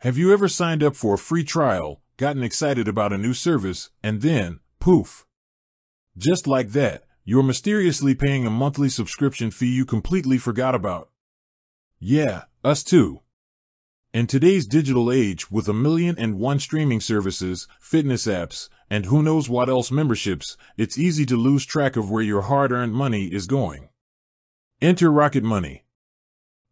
Have you ever signed up for a free trial, gotten excited about a new service, and then, poof! Just like that, you're mysteriously paying a monthly subscription fee you completely forgot about. Yeah, us too. In today's digital age, with 1,000,001 streaming services, fitness apps, and who knows what else memberships, it's easy to lose track of where your hard-earned money is going. Enter Rocket Money.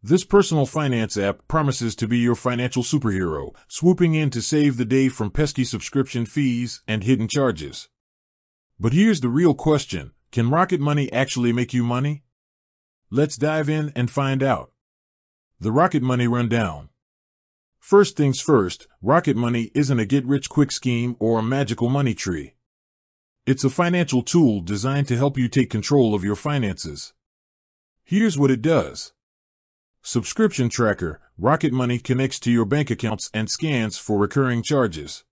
This personal finance app promises to be your financial superhero, swooping in to save the day from pesky subscription fees and hidden charges. But here's the real question: can Rocket Money actually make you money? Let's dive in and find out. The Rocket Money Rundown. First things first, Rocket Money isn't a get-rich-quick scheme or a magical money tree. It's a financial tool designed to help you take control of your finances. Here's what it does. Subscription Tracker. Rocket Money connects to your bank accounts and scans for recurring charges.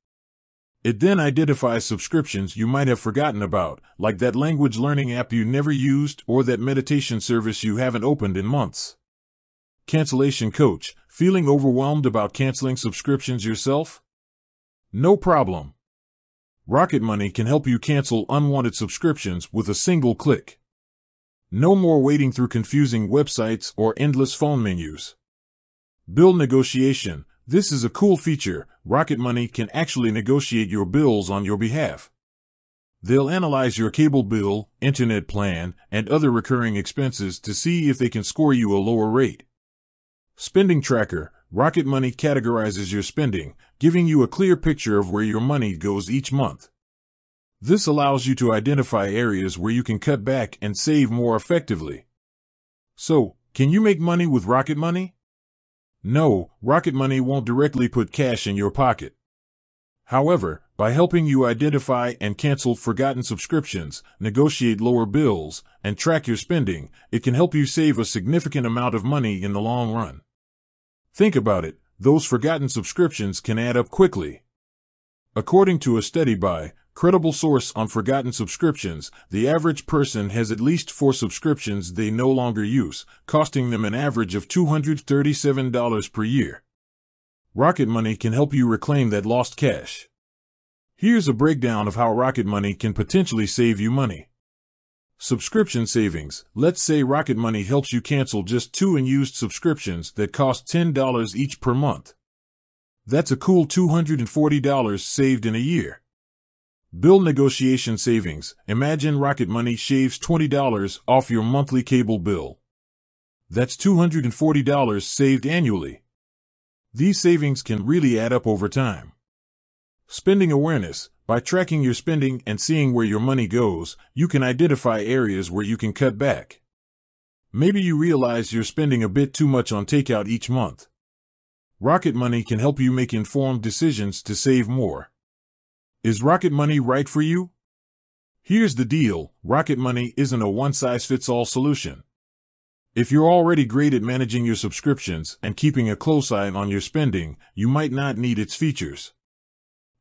It then identifies subscriptions you might have forgotten about, like that language learning app you never used or that meditation service you haven't opened in months. Cancellation Coach. Feeling overwhelmed about canceling subscriptions yourself? No problem. Rocket Money can help you cancel unwanted subscriptions with a single click. No more wading through confusing websites or endless phone menus. Bill Negotiation. This is a cool feature. Rocket Money can actually negotiate your bills on your behalf. They'll analyze your cable bill, internet plan, and other recurring expenses to see if they can score you a lower rate. Spending Tracker. Rocket Money categorizes your spending, giving you a clear picture of where your money goes each month. This allows you to identify areas where you can cut back and save more effectively. So, can you make money with Rocket Money? No, Rocket Money won't directly put cash in your pocket. However, by helping you identify and cancel forgotten subscriptions, negotiate lower bills, and track your spending, it can help you save a significant amount of money in the long run. Think about it, those forgotten subscriptions can add up quickly. According to a study by credible source on forgotten subscriptions, the average person has at least 4 subscriptions they no longer use, costing them an average of $237 per year. Rocket Money can help you reclaim that lost cash. Here's a breakdown of how Rocket Money can potentially save you money. Subscription savings. Let's say Rocket Money helps you cancel just 2 unused subscriptions that cost $10 each per month. That's a cool $240 saved in a year. Bill negotiation savings. Imagine Rocket Money shaves $20 off your monthly cable bill. That's $240 saved annually. These savings can really add up over time. Spending awareness. By tracking your spending and seeing where your money goes, you can identify areas where you can cut back. Maybe you realize you're spending a bit too much on takeout each month. Rocket Money can help you make informed decisions to save more. Is Rocket Money right for you? Here's the deal: Rocket Money isn't a one-size-fits-all solution. If you're already great at managing your subscriptions and keeping a close eye on your spending, you might not need its features.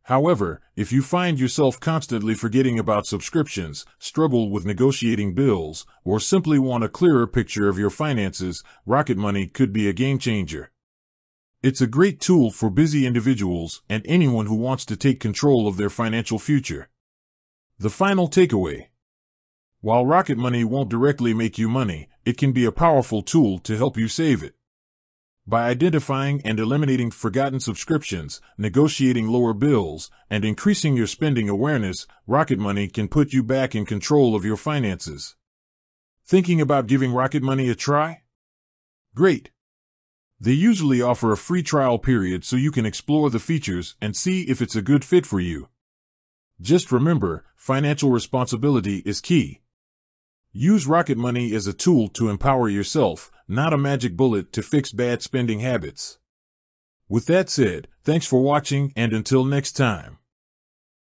However, if you find yourself constantly forgetting about subscriptions, struggle with negotiating bills, or simply want a clearer picture of your finances, Rocket Money could be a game changer. It's a great tool for busy individuals and anyone who wants to take control of their financial future. The final takeaway. While Rocket Money won't directly make you money, it can be a powerful tool to help you save it. By identifying and eliminating forgotten subscriptions, negotiating lower bills, and increasing your spending awareness, Rocket Money can put you back in control of your finances. Thinking about giving Rocket Money a try? Great! They usually offer a free trial period so you can explore the features and see if it's a good fit for you. Just remember, financial responsibility is key. Use Rocket Money as a tool to empower yourself, not a magic bullet to fix bad spending habits. With that said, thanks for watching, and until next time.